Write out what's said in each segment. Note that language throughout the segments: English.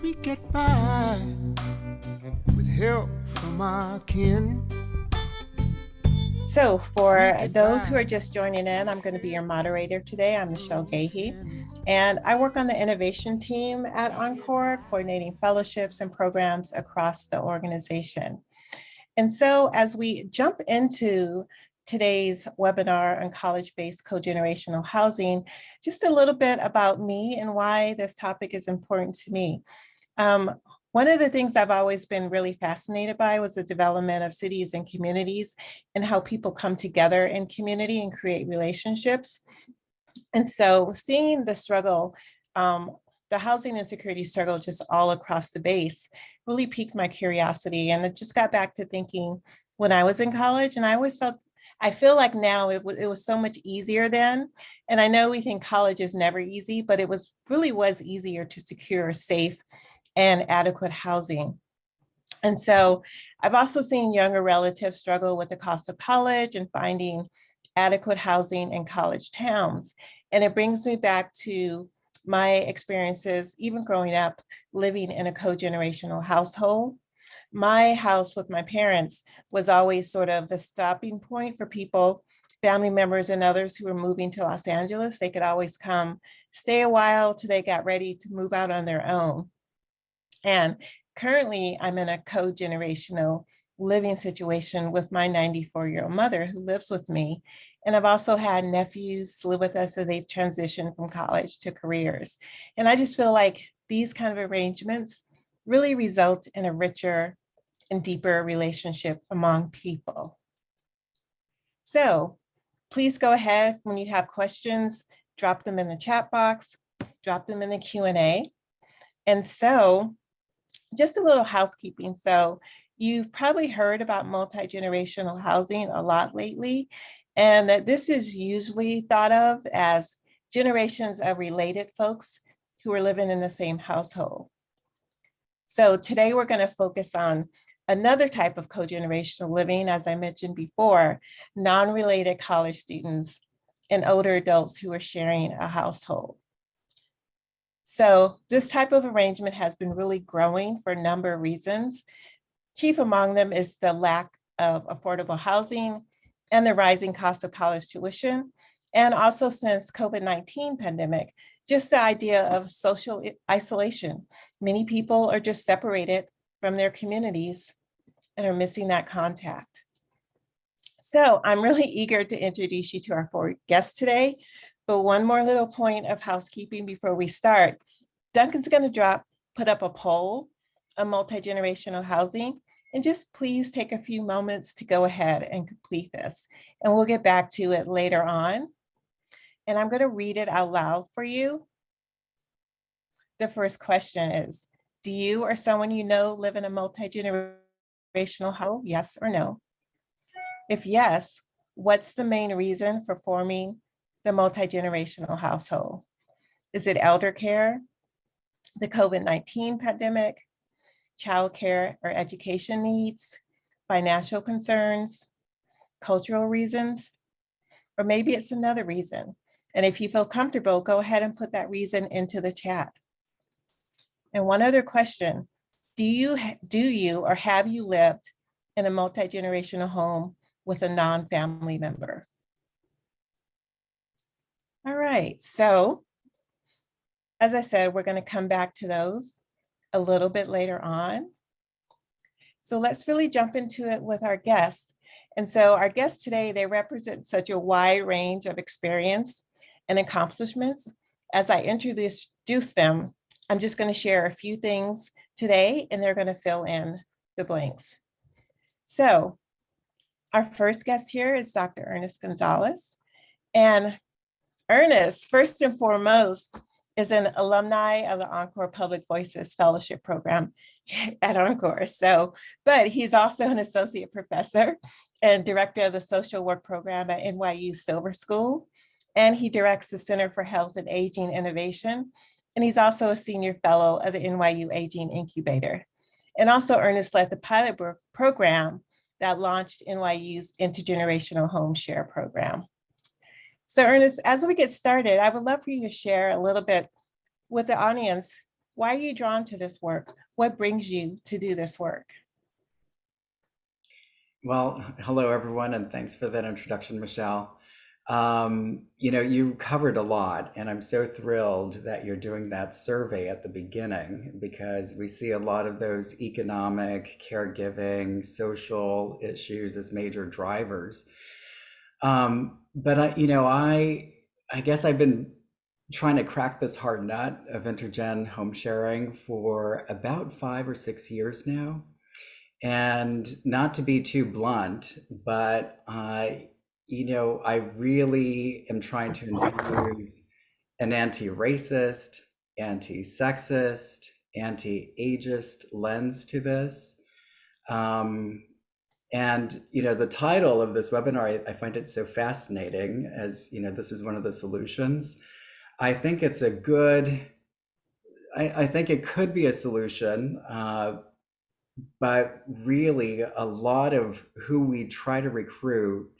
We get by with help from our kin. So We for get those who by are just joining in, I'm going to be your moderator today. I'm Michelle Gahey, roasting. and I work on the innovation team at Encore, coordinating fellowships and programs across the organization. And so as we jump into today's webinar on college-based cogenerational housing, just a little bit about me and why this topic is important to me. One of the things I've always been really fascinated by was the development of cities and communities and how people come together in community and create relationships. And so seeing the struggle, the housing insecurity struggle just all across the base really piqued my curiosity. And it just got back to thinking when I was in college, and I feel like now it was so much easier then. And I know we think college is never easy, but it really was easier to secure safe and adequate housing. And so I've also seen younger relatives struggle with the cost of college and finding adequate housing in college towns. And it brings me back to my experiences, even growing up, living in a co-generational household. My house with my parents was always sort of the stopping point for people, family members and others who were moving to Los Angeles. They could always come, stay a while till they got ready to move out on their own. And currently, I'm in a co-generational living situation with my 94-year-old mother who lives with me. And I've also had nephews live with us as they've transitioned from college to careers. And I just feel like these kind of arrangements really result in a richer and deeper relationship among people. So please go ahead when you have questions, drop them in the chat box, drop them in the Q&A. And so just a little housekeeping. So you've probably heard about multi-generational housing a lot lately, and that this is usually thought of as generations of related folks who are living in the same household. So today we're going to focus on another type of co-generational living, as I mentioned before, non-related college students and older adults who are sharing a household. So this type of arrangement has been really growing for a number of reasons. Chief among them is the lack of affordable housing and the rising cost of college tuition. And also since COVID-19 pandemic, just the idea of social isolation. Many people are just separated from their communities and are missing that contact. So I'm really eager to introduce you to our four guests today. But one more little point of housekeeping before we start. Duncan's going to put up a poll on multi-generational housing, and just please take a few moments to go ahead and complete this. And we'll get back to it later on. And I'm going to read it out loud for you. The first question is, do you or someone you know live in a multi-generational household? Yes or no? If yes, what's the main reason for forming the multi-generational household? Is it elder care, the COVID-19 pandemic, childcare or education needs, financial concerns, cultural reasons, or maybe it's another reason? And if you feel comfortable, go ahead and put that reason into the chat. And one other question, do you or have you lived in a multi-generational home with a non-family member? All right, so as I said, we're going to come back to those a little bit later on. So let's really jump into it with our guests. And so our guests today, they represent such a wide range of experience and accomplishments. As I introduce them, I'm just going to share a few things today, and they're going to fill in the blanks. So our first guest here is Dr. Ernest Gonzalez. And Ernest, first and foremost, is an alumni of the Encore Public Voices Fellowship Program at Encore. But he's also an associate professor and director of the social work program at NYU Silver School. And he directs the Center for Health and Aging Innovation. And he's also a senior fellow of the NYU Aging Incubator. And also Ernest led the pilot program that launched NYU's Intergenerational Home Share Program. So Ernest, as we get started, I would love for you to share a little bit with the audience Why are you drawn to this work? What brings you to do this work? Well, hello everyone, and thanks for that introduction, Michelle. You covered a lot, and I'm so thrilled that you're doing that survey at the beginning because we see a lot of those economic, caregiving, social issues as major drivers. But I guess I've been trying to crack this hard nut of intergen home sharing for about 5 or 6 years now. And not to be too blunt, but I really am trying to infuse an anti-racist, anti-sexist, anti-ageist lens to this. The title of this webinar, I find it so fascinating as, this is one of the solutions. I think it's a good, I think it could be a solution, but really a lot of who we try to recruit,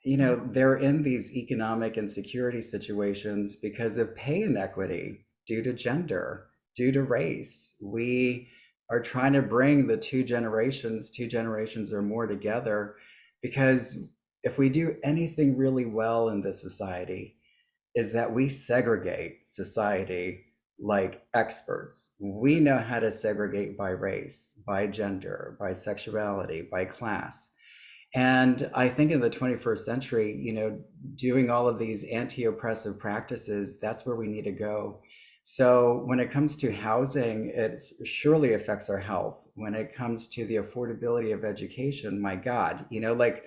they're in these economic insecurity situations because of pay inequity due to gender, due to race. We are trying to bring the two generations or more together, because if we do anything really well in this society, is that we segregate society like experts. We know how to segregate by race, by gender, by sexuality, by class. And I think in the 21st century, doing all of these anti-oppressive practices, that's where we need to go. So when it comes to housing, it surely affects our health. When it comes to the affordability of education, my God, like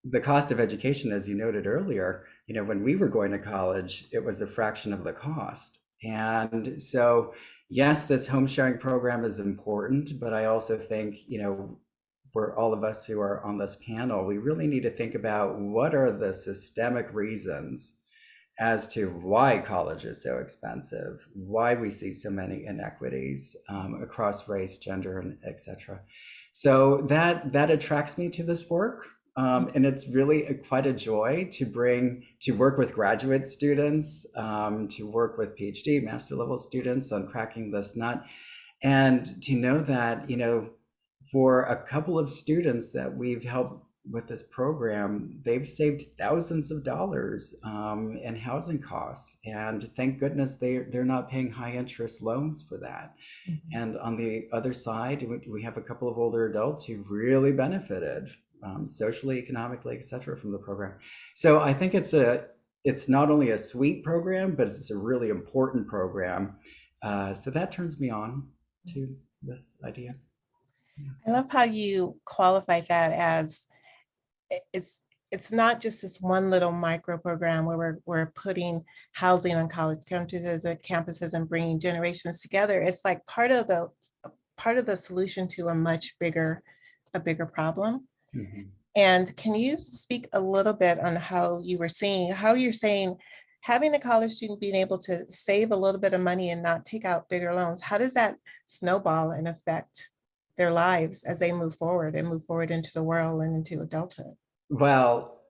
the cost of education, as you noted earlier, when we were going to college, it was a fraction of the cost. And so, yes, this home sharing program is important, but I also think, for all of us who are on this panel, we really need to think about what are the systemic reasons as to why college is so expensive, why we see so many inequities across race, gender, and et cetera. So that attracts me to this work. And it's really quite a joy to work with graduate students, to work with PhD, master level students on cracking this nut, and to know that, for a couple of students that we've helped with this program, they've saved thousands of dollars in housing costs. And thank goodness they're not paying high interest loans for that. Mm-hmm. And on the other side, we have a couple of older adults who've really benefited socially, economically, et cetera, from the program. So I think it's not only a sweet program, but it's a really important program. So that turns me on to this idea. I love how you qualify that as it's not just this one little micro program where we're putting housing on college campuses and bringing generations together. It's like part of the solution to a much bigger problem. Mm-hmm. And can you speak a little bit on how you're saying having a college student being able to save a little bit of money and not take out bigger loans, how does that snowball and affect their lives as they move forward into the world and into adulthood? Well,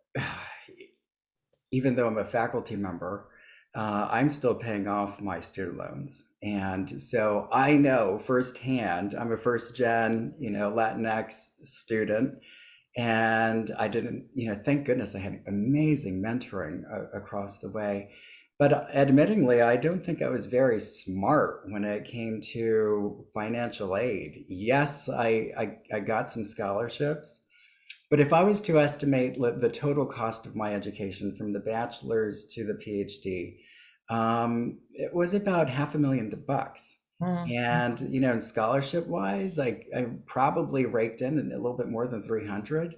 even though I'm a faculty member, I'm still paying off my student loans. And so I know firsthand, I'm a first gen, Latinx student. And I didn't, thank goodness I had amazing mentoring across the way. But admittingly, I don't think I was very smart when it came to financial aid. Yes, I got some scholarships, but if I was to estimate the total cost of my education from the bachelor's to the PhD, it was about $500,000. And, and scholarship wise, I probably raked in a little bit more than 300.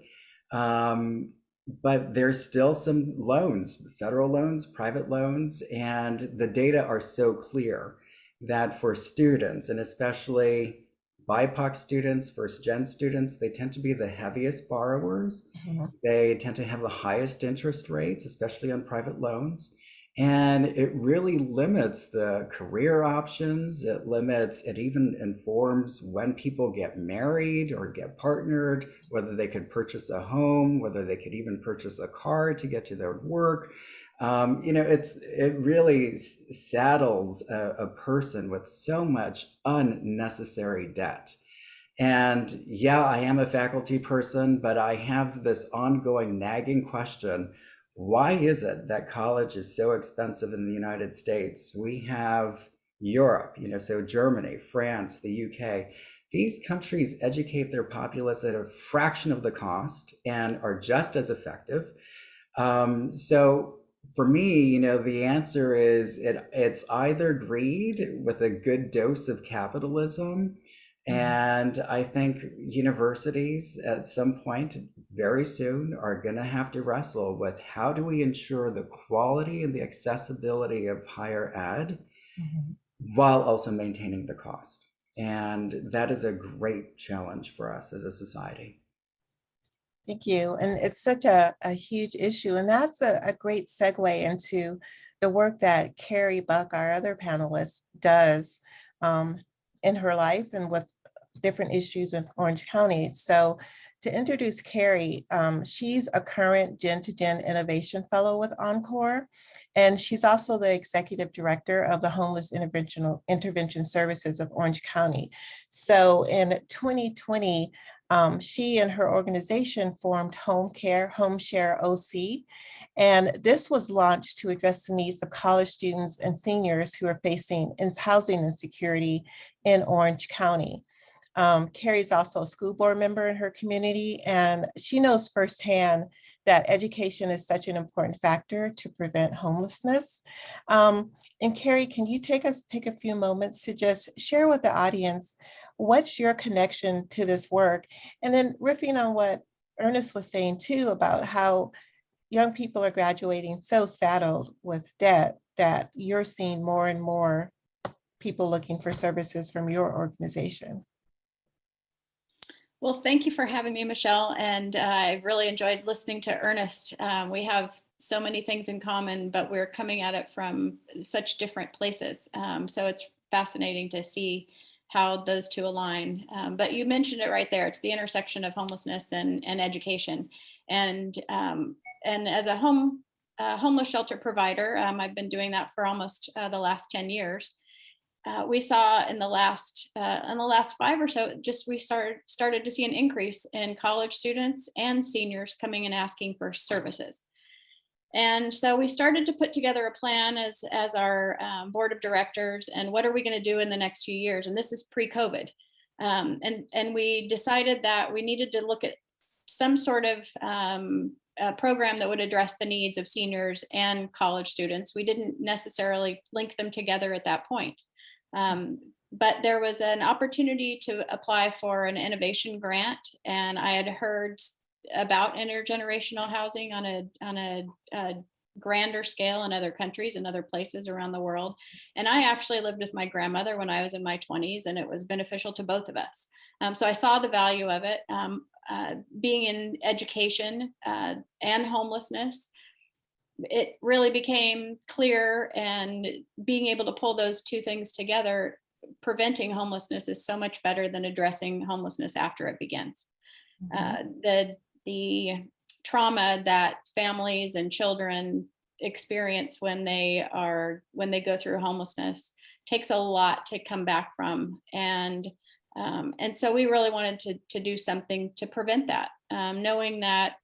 But there's still some loans, federal loans, private loans, and the data are so clear that for students, and especially BIPOC students, first gen students, they tend to be the heaviest borrowers. Mm-hmm. They tend to have the highest interest rates, especially on private loans. And it really limits the career options. It even informs when people get married or get partnered, whether they could purchase a home, whether they could even purchase a car to get to their work. It really saddles a person with so much unnecessary debt. And yeah, I am a faculty person, but I have this ongoing nagging question. Why is it that college is so expensive in the United States? We have Europe, so Germany, France, the UK. These countries educate their populace at a fraction of the cost and are just as effective. So for me, the answer is it's either greed with a good dose of capitalism. And I think universities at some point very soon are going to have to wrestle with how do we ensure the quality and the accessibility of higher ed Mhm. while also maintaining the cost. And that is a great challenge for us as a society. Thank you. And it's such a huge issue. And that's a great segue into the work that Carrie Buck, our other panelist, does um, in her life and with different issues in Orange County. So to introduce Carrie, she's a current Gen to Gen Innovation Fellow with Encore. And she's also the Executive Director of the Homeless Intervention Services of Orange County. So in 2020, she and her organization formed Home Care, Home Share OC. And this was launched to address the needs of college students and seniors who are facing housing insecurity in Orange County. Carrie's also a school board member in her community, and she knows firsthand that education is such an important factor to prevent homelessness. And Carrie, can you take a few moments to just share with the audience what's your connection to this work? And then riffing on what Ernest was saying too about how young people are graduating so saddled with debt that you're seeing more and more people looking for services from your organization. Well, thank you for having me, Michelle. And I really enjoyed listening to Ernest. We have so many things in common, but we're coming at it from such different places. So it's fascinating to see how those two align. But you mentioned it right there. It's the intersection of homelessness and education. And as a homeless shelter provider, I've been doing that for almost the last 10 years. We saw in the last 5 or so, we started to see an increase in college students and seniors coming and asking for services. And so we started to put together a plan as our board of directors, and what are we going to do in the next few years? And this is pre-COVID. And we decided that we needed to look at some sort of a program that would address the needs of seniors and college students. We didn't necessarily link them together at that point. But there was an opportunity to apply for an innovation grant, and I had heard about intergenerational housing on a grander scale in other countries and other places around the world. And I actually lived with my grandmother when I was in my 20s, and it was beneficial to both of us. So I saw the value of it. Being in education and homelessness, it really became clear, and being able to pull those two things together, preventing homelessness is so much better than addressing homelessness after it begins. The trauma that families and children experience when they go through homelessness takes a lot to come back from. And so we really wanted to do something to prevent that, knowing that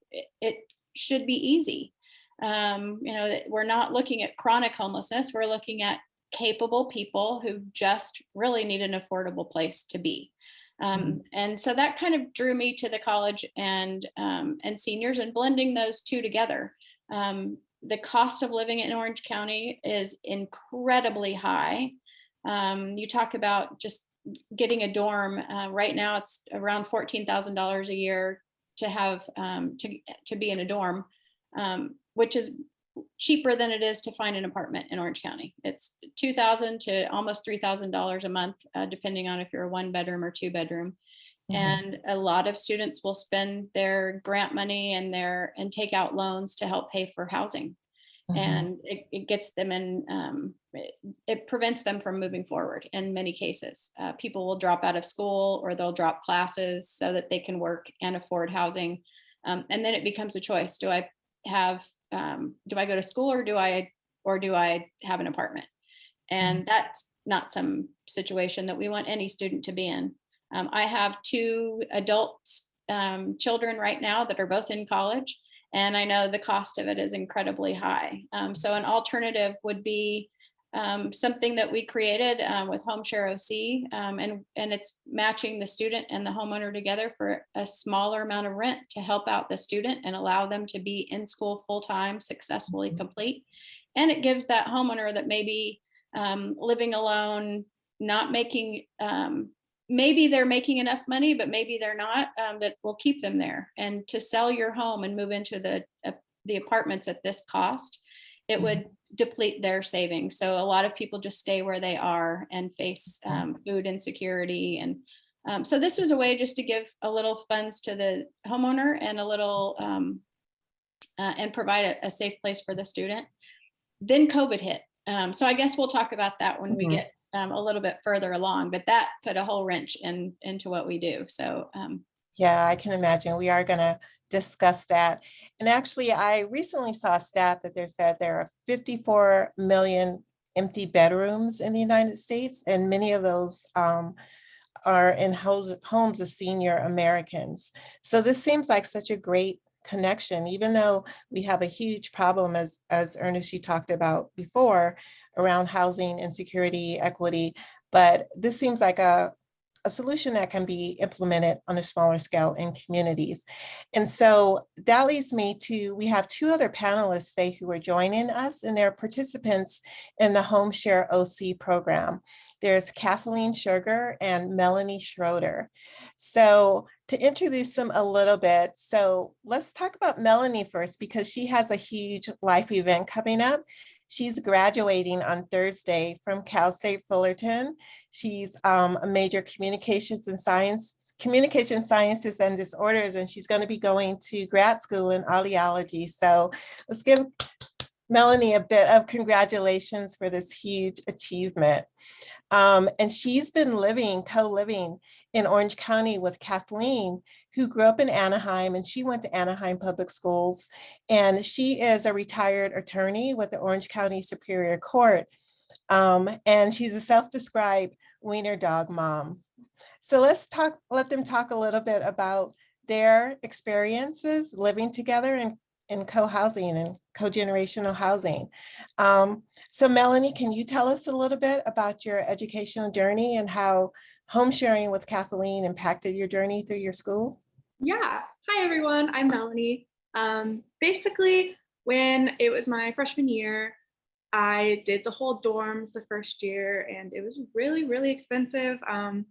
it should be easy. We're not looking at chronic homelessness. We're looking at capable people who just really need an affordable place to be. And so that kind of drew me to the college and seniors, and blending those two together. The cost of living in Orange County is incredibly high. You talk about just getting a dorm. Right now, it's around $14,000 a year to have to be in a dorm, which is cheaper than it is to find an apartment in Orange County. It's $2,000 to almost $3,000 a month, depending on if you're a 1-bedroom or 2-bedroom. And a lot of students will spend their grant money and take out loans to help pay for housing. And it gets them in, it prevents them from moving forward in many cases. People will drop out of school, or they'll drop classes so that they can work and afford housing. And then it becomes a choice. Do I have, do I go to school or do I have an apartment? And that's not some situation that we want any student to be in. I have 2 adult children right now that are both in college, and I know the cost of it is incredibly high. So an alternative would be something that we created with HomeShare OC, and it's matching the student and the homeowner together for a smaller amount of rent to help out the student and allow them to be in school full-time, successfully complete. And it gives that homeowner that maybe living alone, not making, maybe they're making enough money, but maybe they're not, that will keep them there. And to sell your home and move into the apartments at this cost, it would deplete their savings. So a lot of people just stay where they are and face food insecurity. And so this was a way just to give a little funds to the homeowner and a little, and provide a safe place for the student. Then COVID hit. So I guess we'll talk about that when we get a little bit further along, but that put a whole wrench into what we do. So yeah, I can imagine. We are going to discuss that. And actually, I recently saw a stat that said there are 54 million empty bedrooms in the United States, and many of those are in homes of senior Americans. So this seems like such a great connection, even though we have a huge problem, as Ernest, you talked about before, around housing insecurity, equity, but this seems like a solution that can be implemented on a smaller scale in communities. And so that leads me to, we have 2 other panelists today who are joining us, and they're participants in the HomeShare OC program. There's Kathleen Sugar and Melanie Schroeder. So to introduce them a little bit, so let's talk about Melanie first, because she has a huge life event coming up. She's graduating on Thursday from Cal State Fullerton. She's a major communication sciences and disorders, and she's going to be going to grad school in audiology. So let's give Melanie a bit of congratulations for this huge achievement. And she's been co-living in Orange County with Kathleen, who grew up in Anaheim, and she went to Anaheim Public Schools. And she is a retired attorney with the Orange County Superior Court. And she's a self-described wiener dog mom. So let them talk a little bit about their experiences living together in co-housing and co-generational housing. So Melanie, can you tell us a little bit about your educational journey and how home sharing with Kathleen impacted your journey through your school? Yeah. Hi, everyone. I'm Melanie. Basically, when it was my freshman year, I did the whole dorms the first year, and it was really, really expensive. I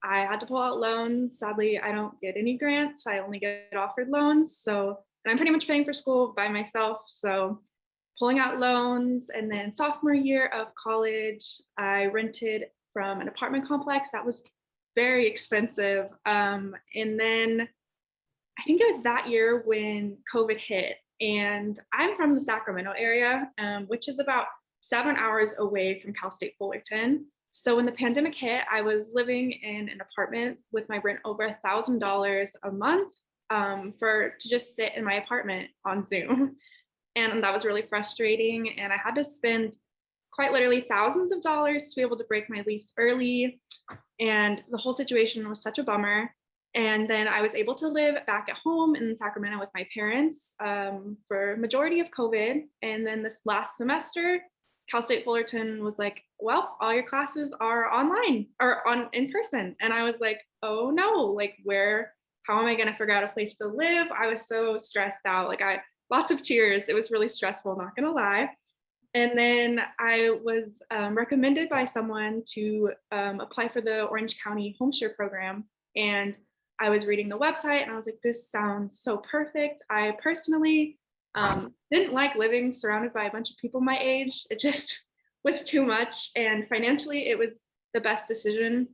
had to pull out loans. Sadly, I don't get any grants. I only get offered loans. And I'm pretty much paying for school by myself. So pulling out loans. And then sophomore year of college, I rented from an apartment complex that was very expensive. And then I think it was that year when COVID hit. And I'm from the Sacramento area, which is about 7 hours away from Cal State Fullerton. So when the pandemic hit, I was living in an apartment with my rent over $1,000 a month to just sit in my apartment on Zoom. And that was really frustrating. And I had to spend quite literally thousands of dollars to be able to break my lease early. And the whole situation was such a bummer. And then I was able to live back at home in Sacramento with my parents for majority of COVID. And then this last semester, Cal State Fullerton was like, well, all your classes are online or in person. And I was like, oh no, like how am I going to figure out a place to live? I was so stressed out. Lots of tears. It was really stressful, not going to lie. And then I was recommended by someone to apply for the Orange County HomeShare program. And I was reading the website and I was like, this sounds so perfect. I personally didn't like living surrounded by a bunch of people my age. It just was too much. And financially, it was the best decision.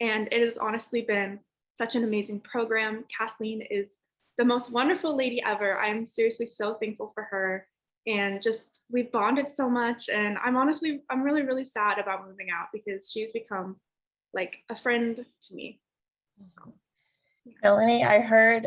And it has honestly been such an amazing program. Kathleen is the most wonderful lady ever. I'm seriously so thankful for her. And just, we bonded so much. And I'm really, really sad about moving out because she's become like a friend to me. Melanie, I heard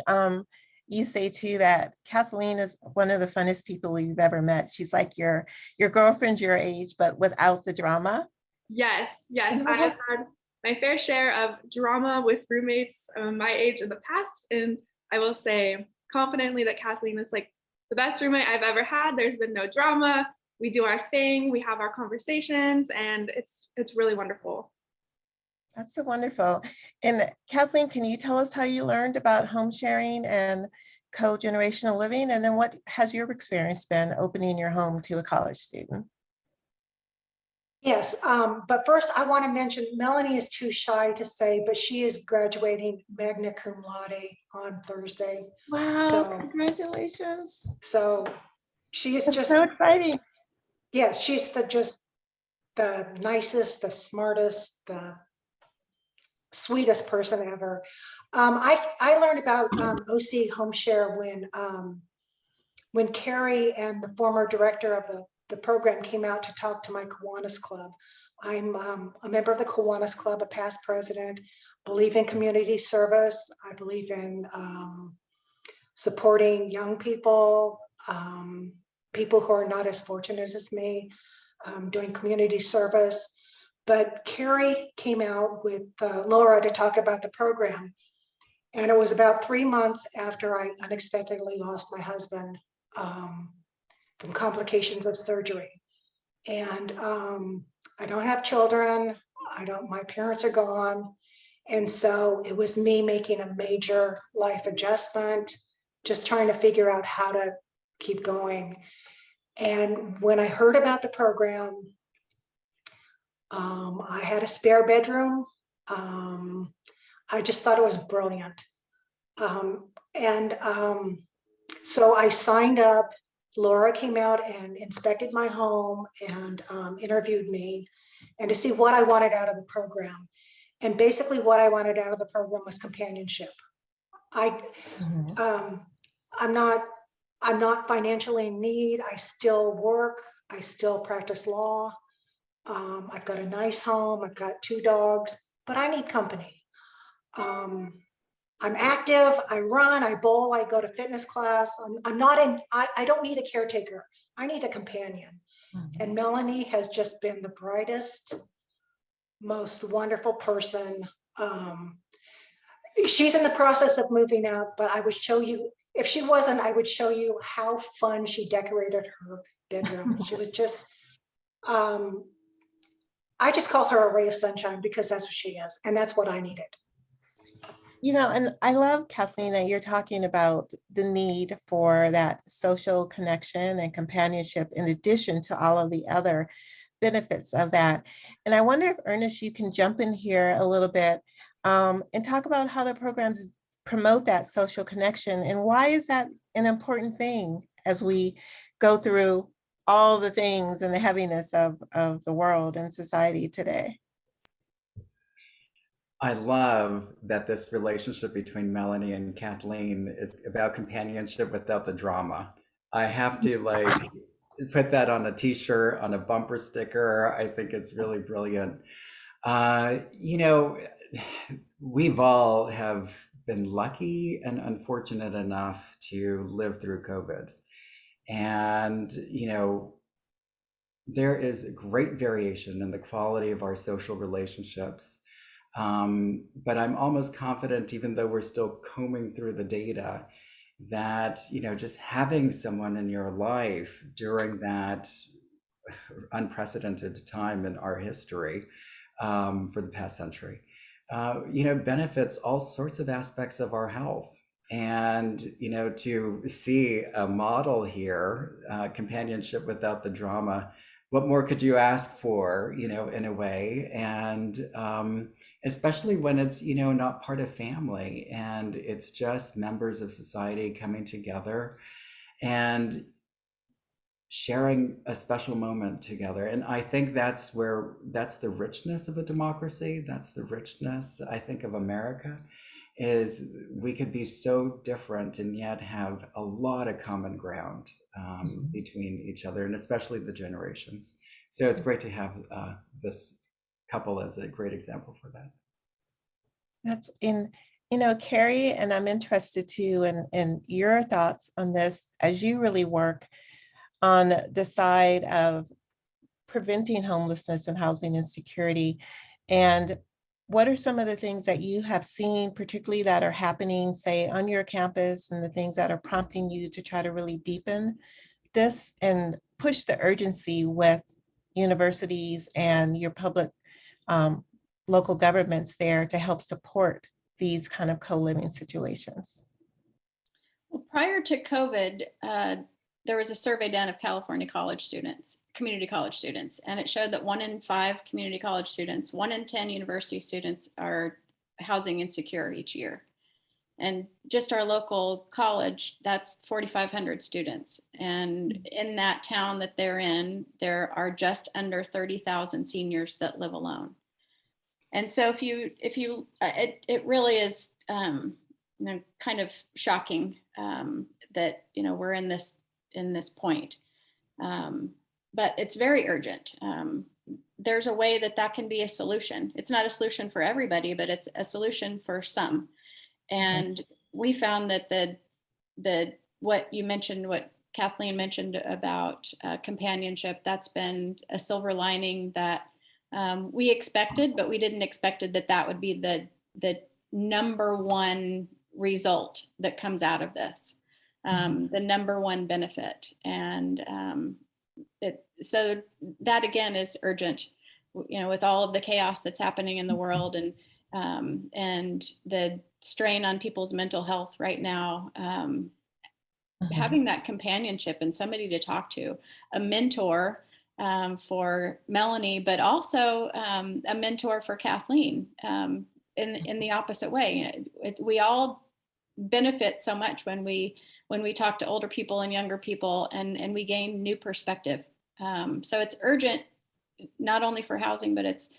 you say too that Kathleen is one of the funnest people you've ever met. She's like your girlfriend your age, but without the drama. Yes, yes, I have had my fair share of drama with roommates my age in the past, and I will say confidently that Kathleen is like the best roommate I've ever had. There's been no drama. We do our thing, we have our conversations, and it's really wonderful. That's so wonderful. And Kathleen, can you tell us how you learned about home sharing and co-generational living? And then what has your experience been opening your home to a college student? Yes, but first I want to mention Melanie is too shy to say, but she is graduating magna cum laude on Thursday. Wow, So- congratulations. So she is That's just, so exciting. yes, she's just the nicest, the smartest, the sweetest person ever. I learned about OC Home Share when Carrie and the former director of the program came out to talk to my Kiwanis Club. I'm a member of the Kiwanis Club, a past president, believe in community service. I believe in supporting young people, people who are not as fortunate as me, doing community service. But Carrie came out with Laura to talk about the program. And it was about 3 months after I unexpectedly lost my husband from complications of surgery. And I don't have children. My parents are gone. And so it was me making a major life adjustment, just trying to figure out how to keep going. And when I heard about the program, I had a spare bedroom. I just thought it was brilliant. So I signed up. Laura came out and inspected my home and interviewed me and to see what I wanted out of the program. And basically what I wanted out of the program was companionship. I'm not financially in need. I still work. I still practice law. I've got a nice home. I've got 2 dogs, but I need company. I'm active. I run, I bowl, I go to fitness class. I don't need a caretaker. I need a companion. And Melanie has just been the brightest, most wonderful person. She's in the process of moving out, but I would show you, if she wasn't, I would show you how fun she decorated her bedroom. She was just, I just call her a ray of sunshine because that's what she is. And that's what I needed. And I love, Kathleen, that you're talking about the need for that social connection and companionship in addition to all of the other benefits of that. And I wonder if, Ernest, you can jump in here a little bit and talk about how the programs promote that social connection and why is that an important thing as we go through all the things and the heaviness of the world and society today. I love that this relationship between Melanie and Kathleen is about companionship without the drama. I have to put that on a t-shirt, on a bumper sticker. I think it's really brilliant. We've all have been lucky and unfortunate enough to live through COVID. And, there is great variation in the quality of our social relationships. But I'm almost confident, even though we're still combing through the data, that, just having someone in your life during that unprecedented time in our history for the past century, benefits all sorts of aspects of our health. And, to see a model here, companionship without the drama, what more could you ask for, in a way? And especially when it's, not part of family and it's just members of society coming together and sharing a special moment together. And I think that's the richness of a democracy. That's the richness, I think, of America, is we could be so different and yet have a lot of common ground between each other, and especially the generations. So it's great to have this couple as a great example for that. That's in Carrie, and I'm interested too in your thoughts on this as you really work on the side of preventing homelessness and housing insecurity. And what are some of the things that you have seen, particularly that are happening, say, on your campus, and the things that are prompting you to try to really deepen this and push the urgency with universities and your public local governments there to help support these kind of co-living situations? Well, prior to COVID, there was a survey done of California college students, community college students, and it showed that 1 in 5 community college students, 1 in 10 university students are housing insecure each year. And just our local college, that's 4,500 students. And in that town that they're in, there are just under 30,000 seniors that live alone. And so it really is, kind of shocking that, we're in this point. But it's very urgent. There's a way that can be a solution. It's not a solution for everybody, but it's a solution for some. And we found that what you mentioned, what Kathleen mentioned about companionship, that's been a silver lining that we expected, but we didn't expect that would be the number one result that comes out of this, the number one benefit. And so that again is urgent, with all of the chaos that's happening in the world and the strain on people's mental health right now. Having that companionship and somebody to talk to, a mentor for Melanie, but also a mentor for Kathleen in the opposite way. We all benefit so much when we talk to older people and younger people, and we gain new perspective. So it's urgent, not only for housing, but it's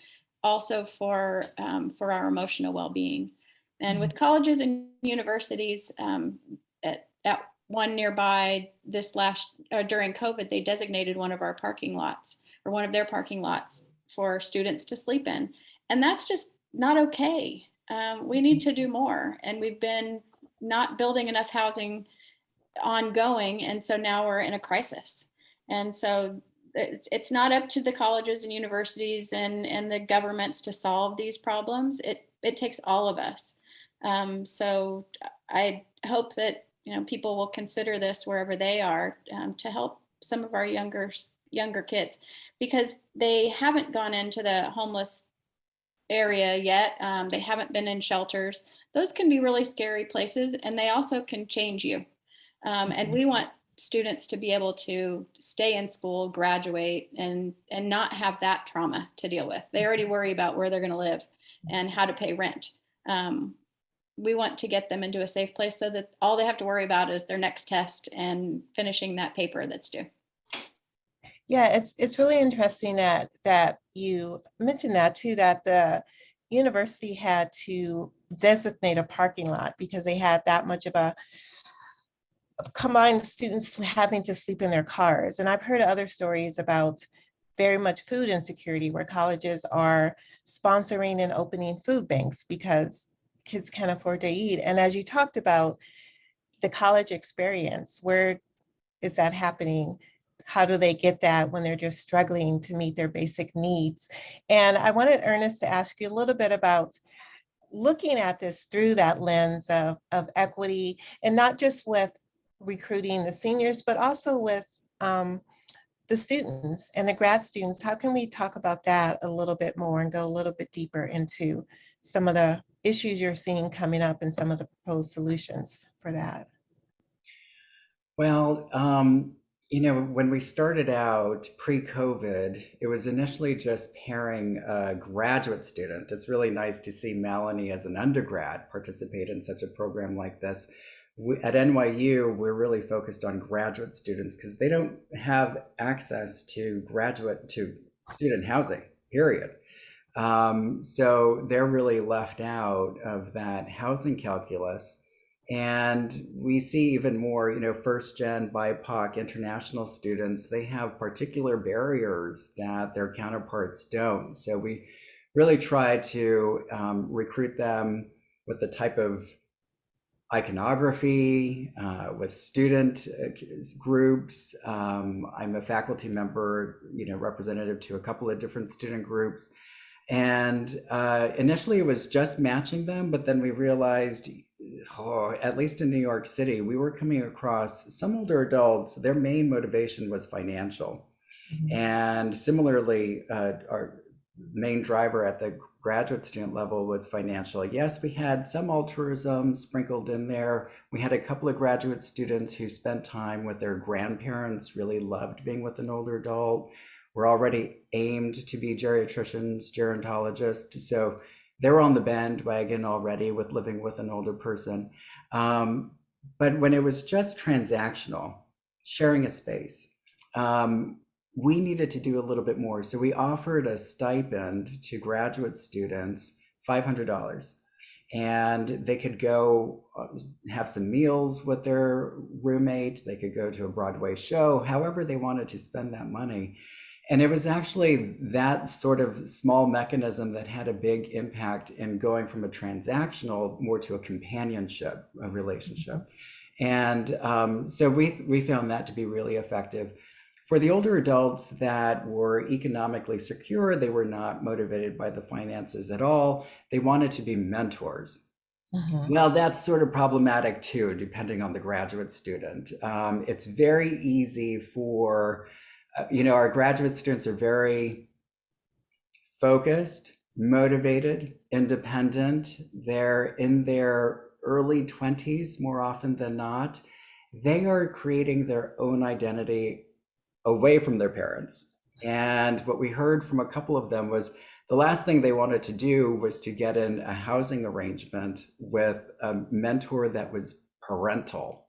also for our emotional well-being. And with colleges and universities, at one nearby during COVID, they designated one of our parking lots, or one of their parking lots, for students to sleep in. And that's just not okay. We need to do more. And we've been not building enough housing ongoing. And so now we're in a crisis. And so it's not up to the colleges and universities and the governments to solve these problems. It takes all of us. So I hope that people will consider this wherever they are, to help some of our younger kids, because they haven't gone into the homeless area yet. They haven't been in shelters. Those can be really scary places, and they also can change you. And we want students to be able to stay in school, graduate, and not have that trauma to deal with. They already worry about where they're going to live and how to pay rent. We want to get them into a safe place so that all they have to worry about is their next test and finishing that paper that's due. Yeah, it's really interesting that you mentioned that too, that the university had to designate a parking lot because they had that much of a combined students having to sleep in their cars. And I've heard other stories about very much food insecurity, where colleges are sponsoring and opening food banks because kids can't afford to eat. And as you talked about the college experience, where is that happening? How do they get that when they're just struggling to meet their basic needs? And I wanted Ernest to ask you a little bit about looking at this through that lens of equity, and not just with recruiting the seniors, but also with the students and the grad students. How can we talk about that a little bit more and go a little bit deeper into some of the issues you're seeing coming up and some of the proposed solutions for that? Well, when we started out pre-COVID, it was initially just pairing a graduate student. It's really nice to see Melanie as an undergrad participate in such a program like this. At NYU, we're really focused on graduate students because they don't have access to student housing, period. So they're really left out of that housing calculus. And we see even more, first gen BIPOC international students, they have particular barriers that their counterparts don't. So we really try to recruit them with the type of iconography, with student groups. I'm a faculty member, representative to a couple of different student groups. And initially it was just matching them, but then we realized, at least in New York City, we were coming across some older adults, their main motivation was financial. And similarly, our main driver at the graduate student level was financial. Yes, we had some altruism sprinkled in there. We had a couple of graduate students who spent time with their grandparents, really loved being with an older adult. We're already aimed to be geriatricians, gerontologists. So they were on the bandwagon already with living with an older person. But when it was just transactional, sharing a space, we needed to do a little bit more. So we offered a stipend to graduate students, $500. And they could go have some meals with their roommate. They could go to a Broadway show, however they wanted to spend that money. And it was actually that sort of small mechanism that had a big impact in going from a transactional more to a companionship, a relationship. And so we found that to be really effective. For the older adults that were economically secure, they were not motivated by the finances at all. They wanted to be mentors. Well, that's sort of problematic too, depending on the graduate student. It's very easy for, our graduate students are very focused, motivated, independent. They're in their early 20s more often than not. They are creating their own identity away from their parents. And what we heard from a couple of them was the last thing they wanted to do was to get in a housing arrangement with a mentor that was parental.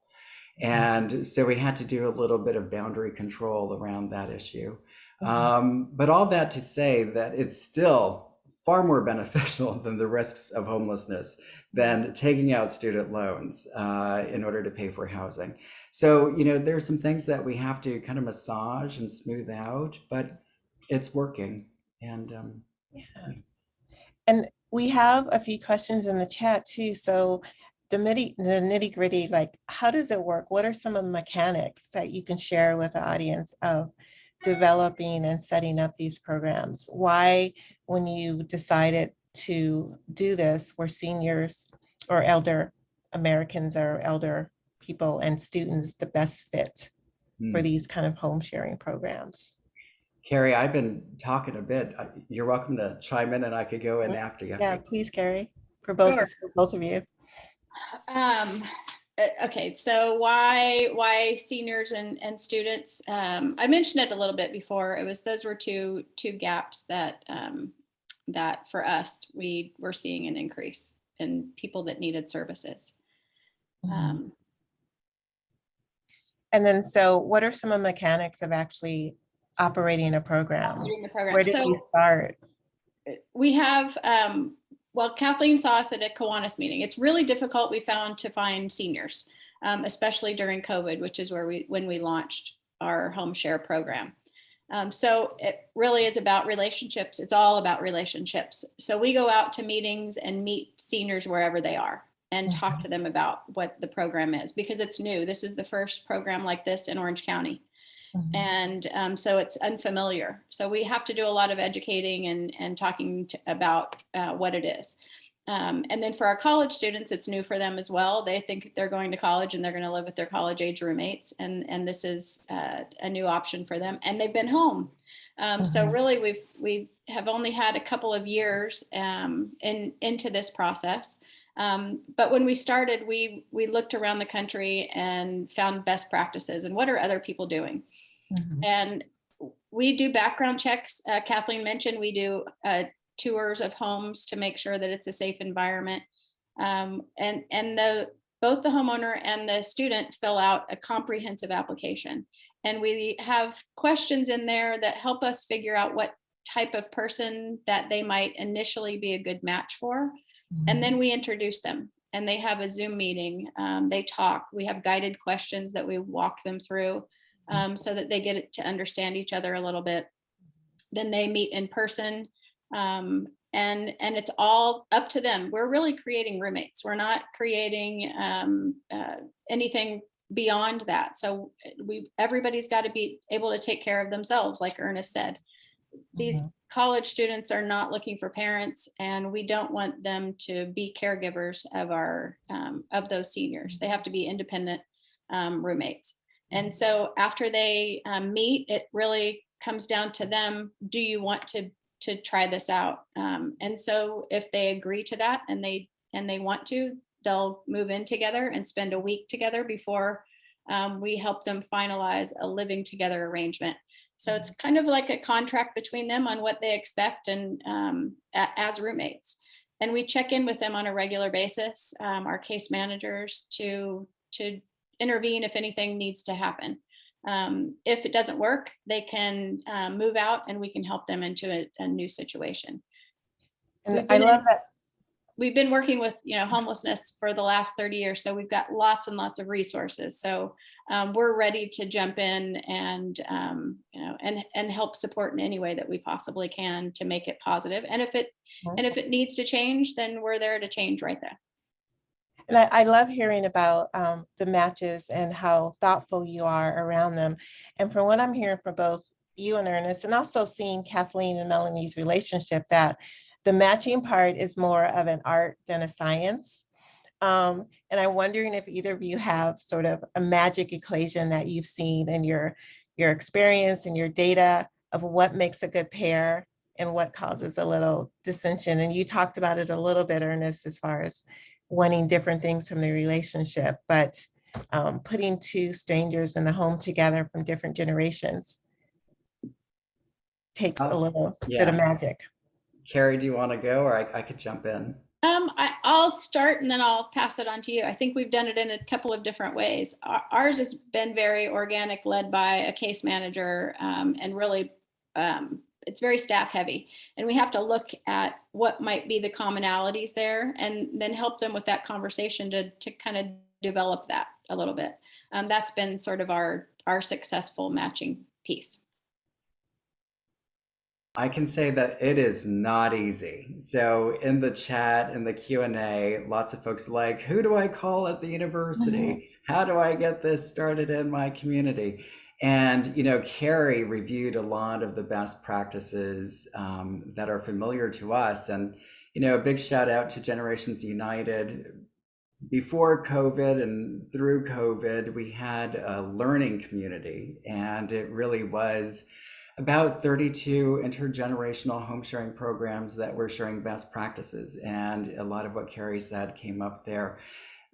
And so we had to do a little bit of boundary control around that issue. But all that to say that it's still far more beneficial than the risks of homelessness than taking out student loans in order to pay for housing. So, there are some things that we have to kind of massage and smooth out, but it's working. And And we have a few questions in the chat too. So the nitty gritty, like how does it work? What are some of the mechanics that you can share with the audience of developing and setting up these programs? Why, when you decided to do this, were seniors or elder Americans or elder people and students the best fit for these kind of home sharing programs? Carrie, I've been talking a bit. You're welcome to chime in and I could go in after you. Yeah, please, Carrie, for both of you. Okay, so why seniors and students? I mentioned it a little bit before. Those were two gaps that that for us we were seeing an increase in people that needed services. And then, so what are some of the mechanics of actually operating a program? Where did you start? We have, well, Kathleen saw us at a Kiwanis meeting. It's really difficult, we found, to find seniors, especially during COVID, which is when we launched our home share program. So it really is about relationships. It's all about relationships. So we go out to meetings and meet seniors wherever they are and talk to them about what the program is, because it's new. This is the first program like this in Orange County. And so it's unfamiliar. So we have to do a lot of educating and talking about what it is. And then for our college students, it's new for them as well. They think they're going to college and they're going to live with their college age roommates. And this is a new option for them. And they've been home. So really, we have only had a couple of years into this process. But when we started, we looked around the country and found best practices and what are other people doing. And we do background checks. Kathleen mentioned we do tours of homes to make sure that it's a safe environment. And both the homeowner and the student fill out a comprehensive application. And we have questions in there that help us figure out what type of person that they might initially be a good match for. And then we introduce them and they have a Zoom meeting. They talk. We have guided questions that we walk them through so that they get to understand each other a little bit. Then they meet in person. And and it's all up to them. We're really creating roommates. We're not creating anything beyond that. So everybody's got to be able to take care of themselves, like Ernest said. These college students are not looking for parents, and we don't want them to be caregivers of our of those seniors. They have to be independent roommates. And so after they meet, it really comes down to them. Do you want to try this out? And so if they agree to that and they want to, they'll move in together and spend a week together before we help them finalize a living together arrangement. So it's kind of like a contract between them on what they expect and as roommates. And we check in with them on a regular basis, our case managers, to intervene if anything needs to happen. If it doesn't work, they can move out and we can help them into a new situation. And I love that. We've been working with, homelessness for the last 30 years. So we've got lots and lots of resources. So we're ready to jump in and, and help support in any way that we possibly can to make it positive. And if it needs to change, then we're there to change right there. And I love hearing about the matches and how thoughtful you are around them. And from what I'm hearing from both you and Ernest, and also seeing Kathleen and Melanie's relationship, that the matching part is more of an art than a science. And I'm wondering if either of you have sort of a magic equation that you've seen in your experience and your data of what makes a good pair and what causes a little dissension. And you talked about it a little bit, Ernest, as far as wanting different things from the relationship, but putting two strangers in the home together from different generations takes a little bit of magic. Carrie, do you want to go, or I could jump in? I'll start and then I'll pass it on to you. I think we've done it in a couple of different ways. Ours has been very organic, led by a case manager, and really it's very staff heavy. And we have to look at what might be the commonalities there and then help them with that conversation to kind of develop that a little bit. That's been sort of our successful matching piece. I can say that it is not easy. So in the chat, in the Q&A, lots of folks are like, who do I call at the university? How do I get this started in my community? And, Carrie reviewed a lot of the best practices that are familiar to us. And, a big shout out to Generations United. Before COVID and through COVID, we had a learning community, and it really was about 32 intergenerational home sharing programs that were sharing best practices. And a lot of what Carrie said came up there.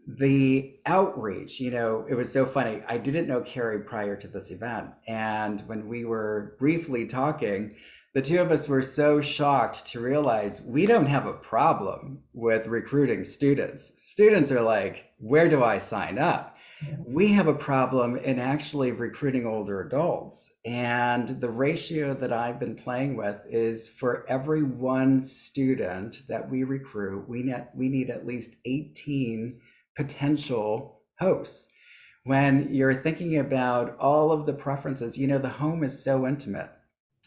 The outreach, it was so funny. I didn't know Carrie prior to this event. And when we were briefly talking, the two of us were so shocked to realize we don't have a problem with recruiting students. Students are like, where do I sign up? We have a problem in actually recruiting older adults. And the ratio that I've been playing with is for every one student that we recruit, we need at least 18 potential hosts. When you're thinking about all of the preferences, the home is so intimate.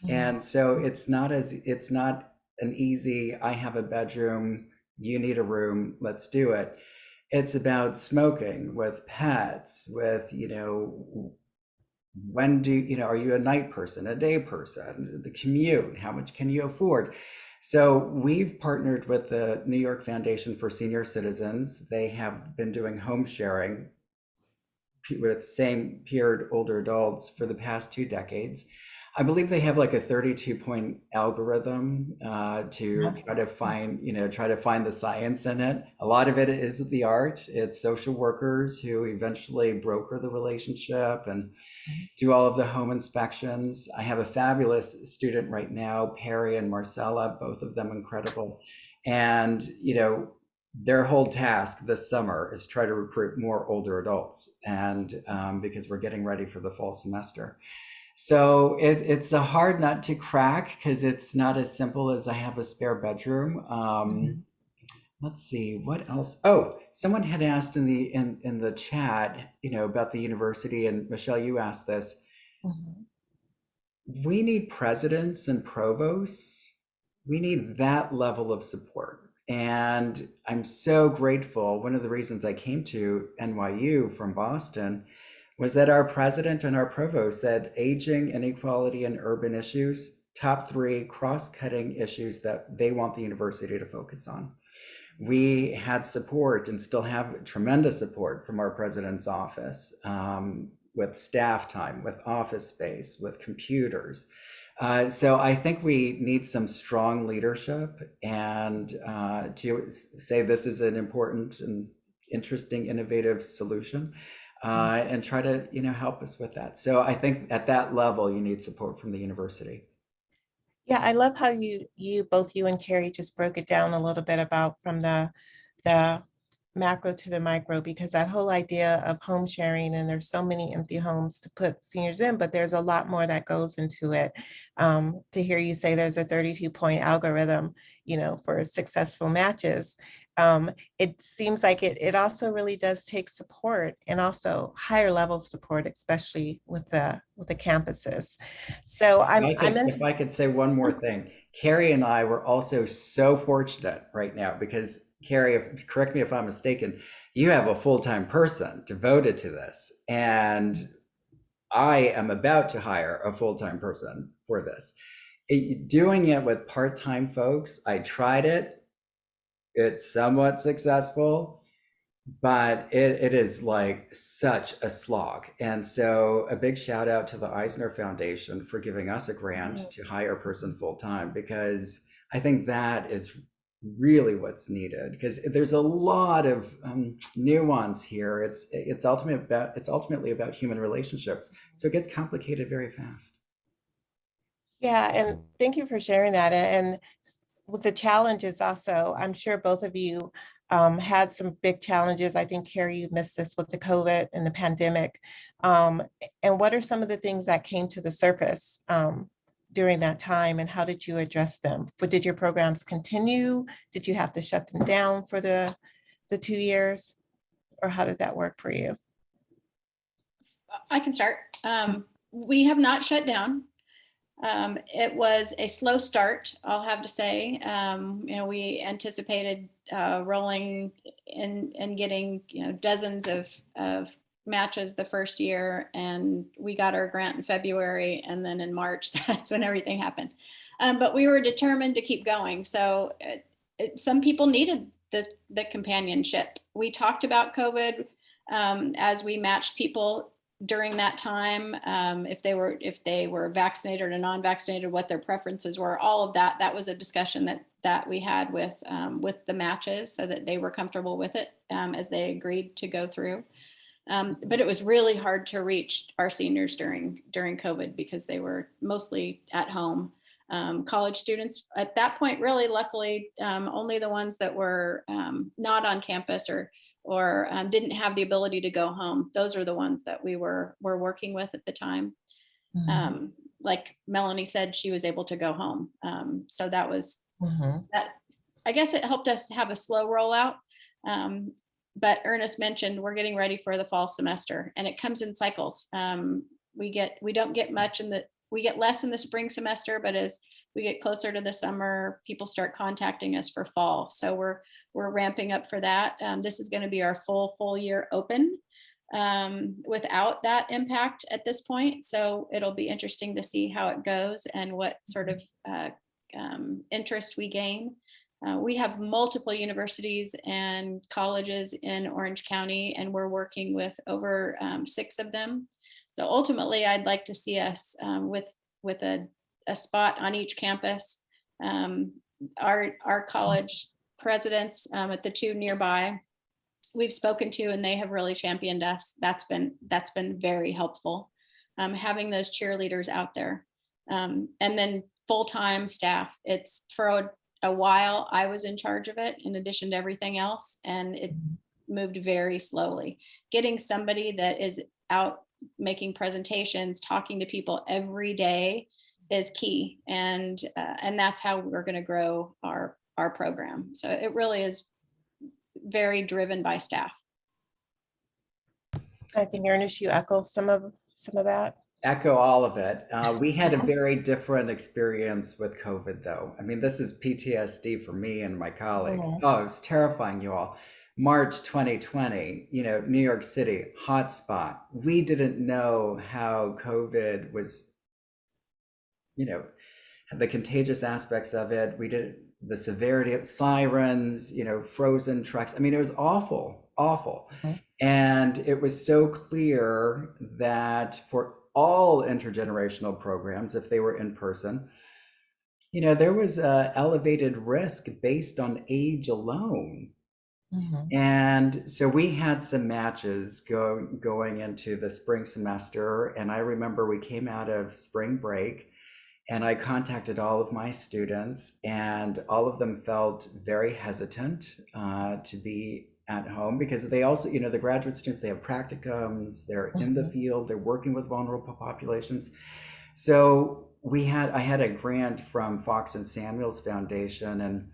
And so it's not an easy, I have a bedroom, you need a room, let's do it. It's about smoking with pets, with, when are you a night person, a day person, the commute, how much can you afford? So we've partnered with the New York Foundation for Senior Citizens. They have been doing home sharing with same peered older adults for the past 2 decades. I believe they have like a 32-point algorithm to try to find the science in it. A lot of it is the art. It's social workers who eventually broker the relationship and do all of the home inspections. I have a fabulous student right now, Perry and Marcella, both of them incredible. And, their whole task this summer is try to recruit more older adults, and because we're getting ready for the fall semester. So it's a hard nut to crack because it's not as simple as I have a spare bedroom. Let's see, what else? Oh, someone had asked in the chat, about the university, and Michelle, you asked this. We need presidents and provosts We need that level of support. And I'm so grateful. One of the reasons I came to NYU from Boston was that our president and our provost said aging, inequality, and urban issues, top three cross-cutting issues that they want the university to focus on. We had support and still have tremendous support from our president's office, with staff time, with office space, with computers. So I think we need some strong leadership, and to say this is an important and interesting, innovative solution, and try to, help us with that. So I think at that level, you need support from the university. Yeah, I love how both you and Carrie just broke it down a little bit about from the macro to the micro, because that whole idea of home sharing, and there's so many empty homes to put seniors in, but there's a lot more that goes into it. To hear you say there's a 32-point algorithm, for successful matches, it seems like it also really does take support, and also higher level of support, especially with the campuses. So If I could say one more thing, Carrie and I were also so fortunate right now because Carrie, correct me if I'm mistaken, you have a full-time person devoted to this, and I am about to hire a full-time person for this. Doing it with part-time folks, I tried it. It's somewhat successful, but it is like such a slog. And so a big shout out to the Eisner Foundation for giving us a grant to hire a person full-time, because I think that is really what's needed, because there's a lot of nuance here. It's ultimately about human relationships, so it gets complicated very fast. Yeah, and thank you for sharing that. And with the challenges also, I'm sure both of you had some big challenges. I think, Carrie, you missed this with the COVID and the pandemic. And what are some of the things that came to the surface during that time, and how did you address them? But did your programs continue? Did you have to shut them down for the 2 years? Or how did that work for you? I can start. We have not shut down. It was a slow start, I'll have to say. We anticipated rolling and getting dozens of matches the first year, and we got our grant in February, and then in March, that's when everything happened. But we were determined to keep going. So some people needed the companionship. We talked about COVID as we matched people during that time, if they were vaccinated or non-vaccinated, what their preferences were. All of that was a discussion that we had with the matches, so that they were comfortable with it as they agreed to go through. But it was really hard to reach our seniors during COVID, because they were mostly at home. College students at that point, really, luckily, only the ones that were not on campus or didn't have the ability to go home. Those are the ones that we were working with at the time. Mm-hmm. Like Melanie said, she was able to go home. So that was that. I guess it helped us have a slow rollout. But Ernest mentioned we're getting ready for the fall semester, and it comes in cycles. We don't get much we get less in the spring semester, but as we get closer to the summer, people start contacting us for fall. So we're ramping up for that. This is going to be our full year open without that impact at this point. So it'll be interesting to see how it goes and what sort of interest we gain. We have multiple universities and colleges in Orange County, and we're working with over 6 of them. So ultimately, I'd like to see us with a spot on each campus. Our college presidents at the 2 nearby, we've spoken to, and they have really championed us. That's been very helpful, having those cheerleaders out there. And then full-time staff. It's for a while I was in charge of it in addition to everything else, and it moved very slowly. Getting somebody that is out making presentations, talking to people every day is key, and that's how we're going to grow our program. So it really is very driven by staff. I think, Ernest, you echo some of that. echo all of it. We had a very different experience with COVID, though. I mean, this is PTSD for me and my colleagues. Mhm. Oh, it was terrifying, you all. March 2020, New York City, hotspot. We didn't know how COVID was, the contagious aspects of it. We did the severity of sirens, frozen trucks. I mean, it was awful, awful. Mhm. And it was so clear that for all intergenerational programs, if they were in person, there was a elevated risk based on age alone. Mhm. And so we had some matches going into the spring semester. And I remember we came out of spring break and I contacted all of my students, and all of them felt very hesitant to be at home because they also, the graduate students, they have practicums, they're in the Mhm. field, they're working with vulnerable populations. So I had a grant from Fox and Samuels Foundation, and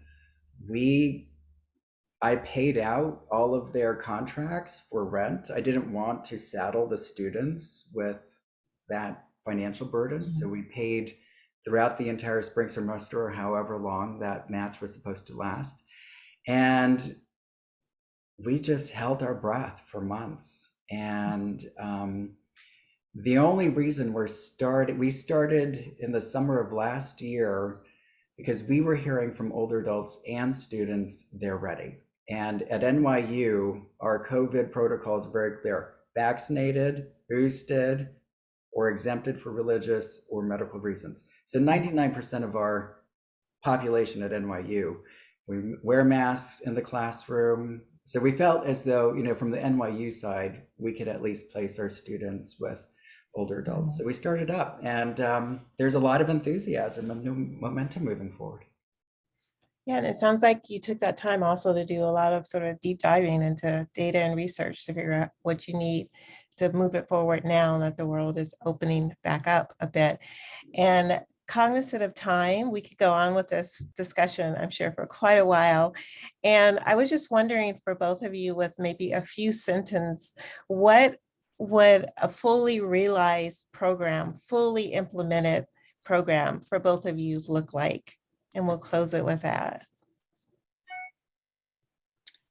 I paid out all of their contracts for rent. I didn't want to saddle the students with that financial burden. So we paid throughout the entire spring semester, or however long that match was supposed to last. And we just held our breath for months. And the only reason we started in the summer of last year because we were hearing from older adults and students they're ready. And at NYU, our COVID protocols are very clear: vaccinated, boosted, or exempted for religious or medical reasons. So 99% of our population at NYU, we wear masks in the classroom. So we felt as though, from the NYU side, we could at least place our students with older adults. So we started up, and there's a lot of enthusiasm and new momentum moving forward. Yeah, and it sounds like you took that time also to do a lot of sort of deep diving into data and research to figure out what you need to move it forward now that the world is opening back up a bit. And cognizant of time, we could go on with this discussion, I'm sure, for quite a while. And I was just wondering for both of you, with maybe a few sentences, what would a fully realized program, fully implemented program for both of you look like? And we'll close it with that.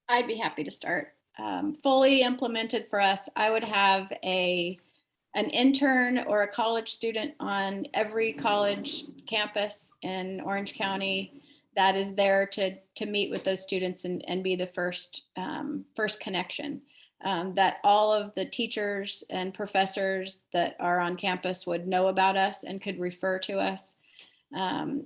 I'd be happy to start. Fully implemented for us, I would have an intern or a college student on every college campus in Orange County that is there to meet with those students and be the first connection. That all of the teachers and professors that are on campus would know about us and could refer to us. And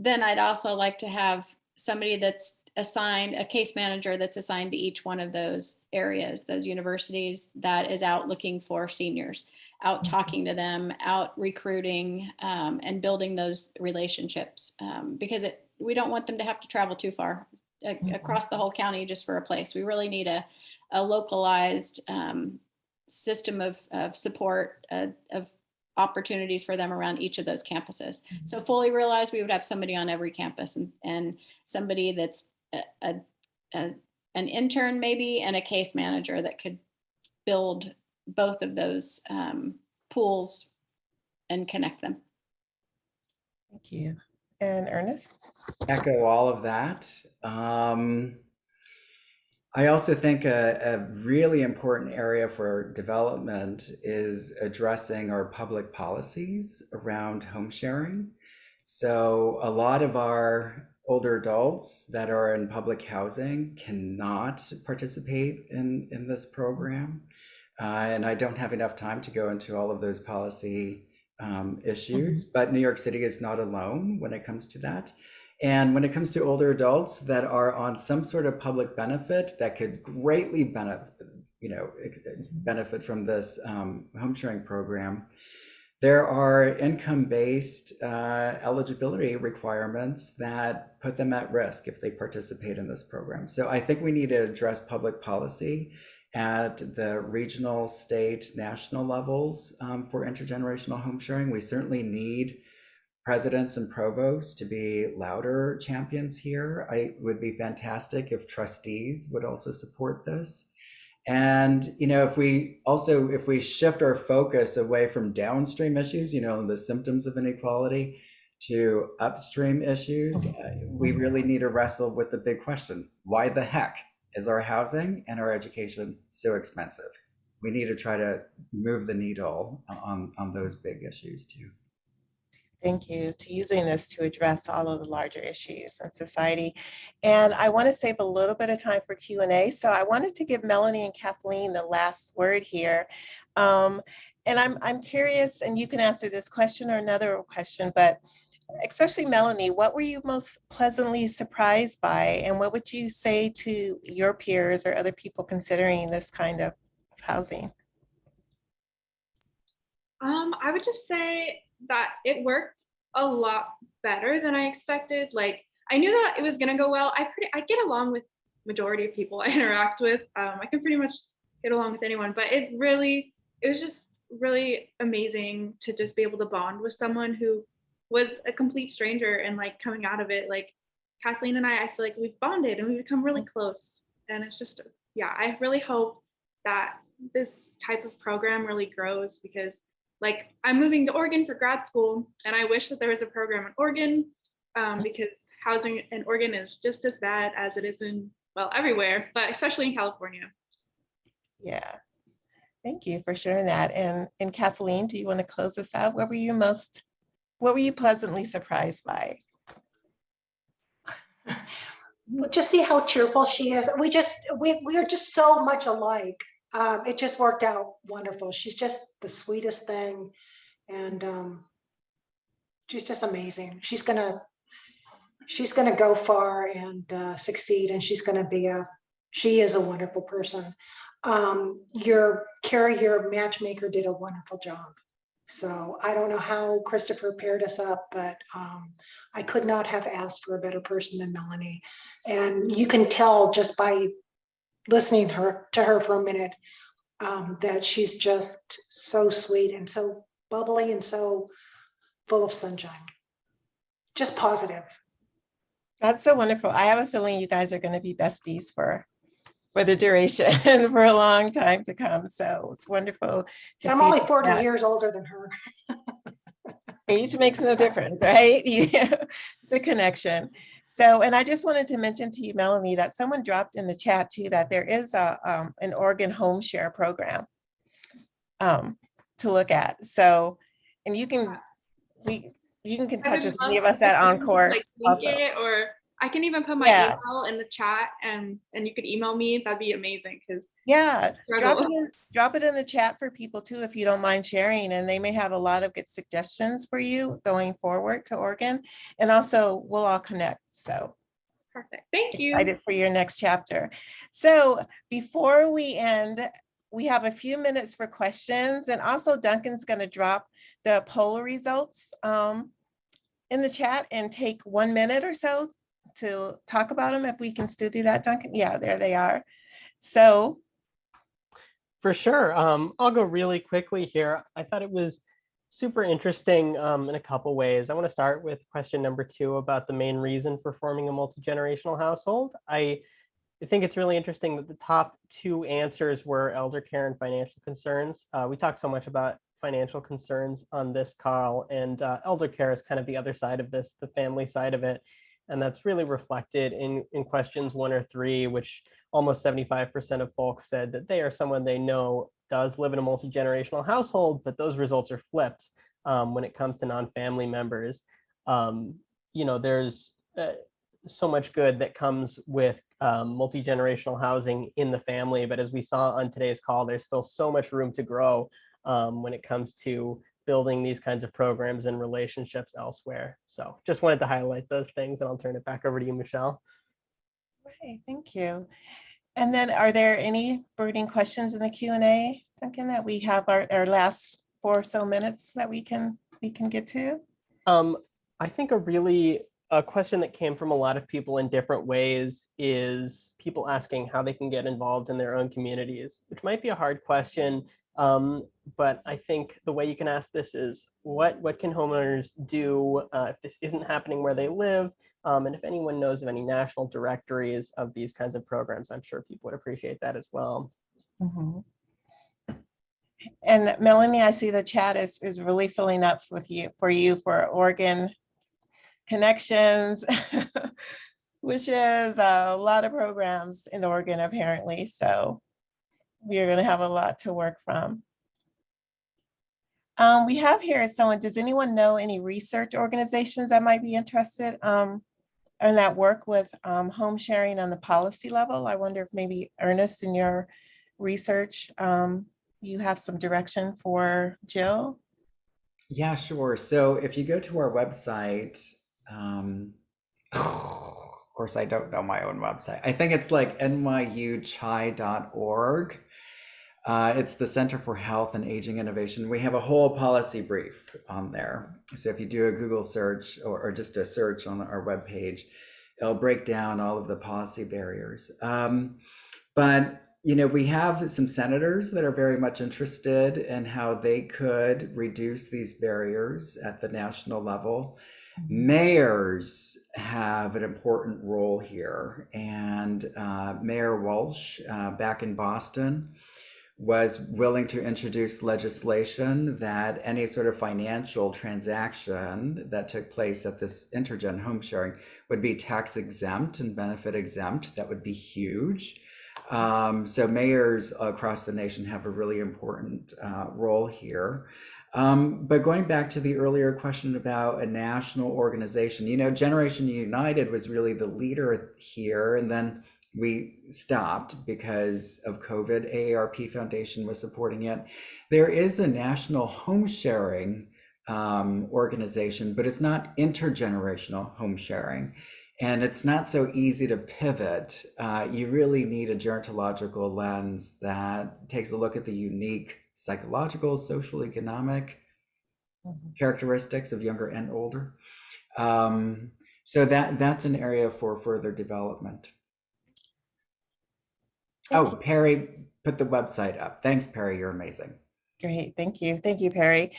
then I'd also like to have somebody that's assigned, a case manager that's assigned to each one of those areas, those universities, that is out looking for seniors, out talking to them, out recruiting, and building those relationships, because we don't want them to have to travel too far across the whole county just for a place. We really need a localized system of support, of opportunities for them around each of those campuses. So fully realized, we would have somebody on every campus, and somebody that's an intern maybe, and a case manager that could build both of those pools and connect them. Thank you. And Ernest? Echo all of that. I also think a really important area for development is addressing our public policies around home sharing. So a lot of our older adults that are in public housing cannot participate in this program. And I don't have enough time to go into all of those policy issues, but New York City is not alone when it comes to that. And when it comes to older adults that are on some sort of public benefit that could greatly benefit from this home sharing program, there are income-based eligibility requirements that put them at risk if they participate in this program. So I think we need to address public policy at the regional, state, national levels for intergenerational home sharing. We certainly need presidents and provosts to be louder champions here. It would be fantastic if trustees would also support this. And, if we shift our focus away from downstream issues, the symptoms of inequality, to upstream issues, we really need to wrestle with the big question: why the heck is our housing and our education so expensive? We need to try to move the needle on those big issues too. Thank you to using this to address all of the larger issues in society. And I want to save a little bit of time for Q&A. So I wanted to give Melanie and Kathleen the last word here. And I'm curious, and you can answer this question or another question, but especially Melanie, what were you most pleasantly surprised by? And what would you say to your peers or other people considering this kind of housing? I would just say that it worked a lot better than I expected. Like, I knew that it was gonna go well. I get along with majority of people I interact with. I can pretty much get along with anyone, but it was just really amazing to just be able to bond with someone who was a complete stranger, and like coming out of it, like Kathleen and I feel like we've bonded and we've become really close. And it's just, yeah, I really hope that this type of program really grows, because like I'm moving to Oregon for grad school, and I wish that there was a program in Oregon, because housing in Oregon is just as bad as it is in, well, everywhere, but especially in California. Yeah, thank you for sharing that. And Kathleen, do you want to close us out? What were you pleasantly surprised by? Well, just see how cheerful she is. We are just so much alike. It just worked out wonderful. She's just the sweetest thing, and she's just amazing. She's gonna go far and succeed, and she is a wonderful person. Carrie, your matchmaker, did a wonderful job. So I don't know how Christopher paired us up, but I could not have asked for a better person than Melanie. And you can tell just by listening to her for a minute that she's just so sweet and so bubbly and so full of sunshine. Just positive. That's so wonderful. I have a feeling you guys are going to be besties for the duration for a long time to come. So it's wonderful to I'm see only 40 that. years older than her. Age makes no difference, right? It's a connection. So, and I just wanted to mention to you, Melanie, that someone dropped in the chat too, that there is an Oregon home share program to look at. So, and you can get in touch with any of us at Encore. Like link it, or I can even put my email in the chat, and you could email me. That'd be amazing. Because drop it in the chat for people too, if you don't mind sharing, and they may have a lot of good suggestions for you going forward to Oregon, and also we'll all connect. So perfect. Thank you. Excited for your next chapter. So before we end, we have a few minutes for questions, and also Duncan's going to drop the poll results in the chat and take 1 minute or so to talk about them, if we can still do that, Duncan. Yeah, there they are. So for sure. I'll go really quickly here. I thought it was super interesting in a couple ways. I want to start with question number 2 about the main reason for forming a multi-generational household. I think it's really interesting that the top 2 answers were elder care and financial concerns. We talked so much about financial concerns on this call, and elder care is kind of the other side of this, the family side of it. And that's really reflected in questions 1 or 3, which almost 75% of folks said that they or someone they know does live in a multi-generational household, but those results are flipped when it comes to non-family members. There's so much good that comes with multi-generational housing in the family, but as we saw on today's call, there's still so much room to grow when it comes to building these kinds of programs and relationships elsewhere. So just wanted to highlight those things, and I'll turn it back over to you, Michelle. Okay, thank you. And then are there any burning questions in the Q&A, Duncan, that we have our last 4 or so minutes that we can get to? I think a question that came from a lot of people in different ways is people asking how they can get involved in their own communities, which might be a hard question. But I think the way you can ask this is what can homeowners do if this isn't happening where they live? And if anyone knows of any national directories of these kinds of programs, I'm sure people would appreciate that as well. Mhm. And Melanie, I see the chat is really filling up with you for Oregon connections, which is a lot of programs in Oregon apparently. So we are going to have a lot to work from. We have here someone, does anyone know any research organizations that might be interested in that work with home sharing on the policy level? I wonder if maybe Ernest, in your research, you have some direction for Jill? Yeah, sure. So if you go to our website, of course, I don't know my own website. I think it's like nyuchai.org. It's the Center for Health and Aging Innovation. We have a whole policy brief on there. So if you do a Google search or just a search on our webpage, it'll break down all of the policy barriers. But you know, we have some senators that are very much interested in how they could reduce these barriers at the national level. Mayors have an important role here, and Mayor Walsh back in Boston was willing to introduce legislation that any sort of financial transaction that took place at this Intergen home sharing would be tax exempt and benefit exempt. That would be huge. So mayors across the nation have a really important role here. But going back to the earlier question about a national organization, you know, Generation United was really the leader here, and then we stopped because of COVID. AARP Foundation was supporting it. There is a national home sharing organization, but it's not intergenerational home sharing. And it's not so easy to pivot. You really need a gerontological lens that takes a look at the unique psychological, social, economic characteristics of younger and older. So that's an area for further development. Oh, Perry put the website up. Thanks, Perry. You're amazing. Great, thank you. Thank you, Perry.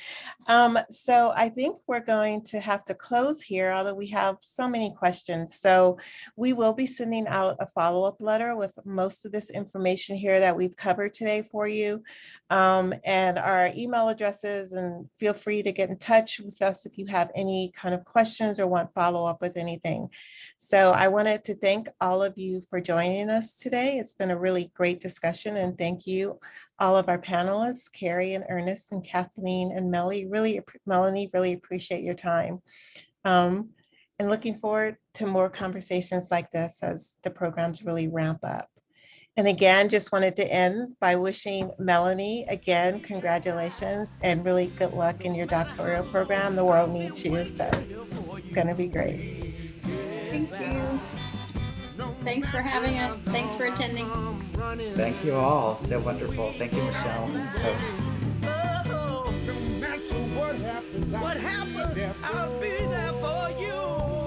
So I think we're going to have to close here, although we have so many questions. So we will be sending out a follow-up letter with most of this information here that we've covered today for you, and our email addresses, and feel free to get in touch with us if you have any kind of questions or want follow-up with anything. So I wanted to thank all of you for joining us today. It's been a really great discussion, and thank you all of our panelists, Carrie and Ernest and Kathleen and Melanie, really appreciate your time. And looking forward to more conversations like this as the programs really ramp up. And again, just wanted to end by wishing Melanie, again, congratulations and really good luck in your doctoral program. The world needs you, so it's gonna be great. Thank you. Thanks for having us. Thanks for attending. Thank you all. So wonderful. Thank you, Michelle and host. Oh, no matter what happens, I'll be there for you.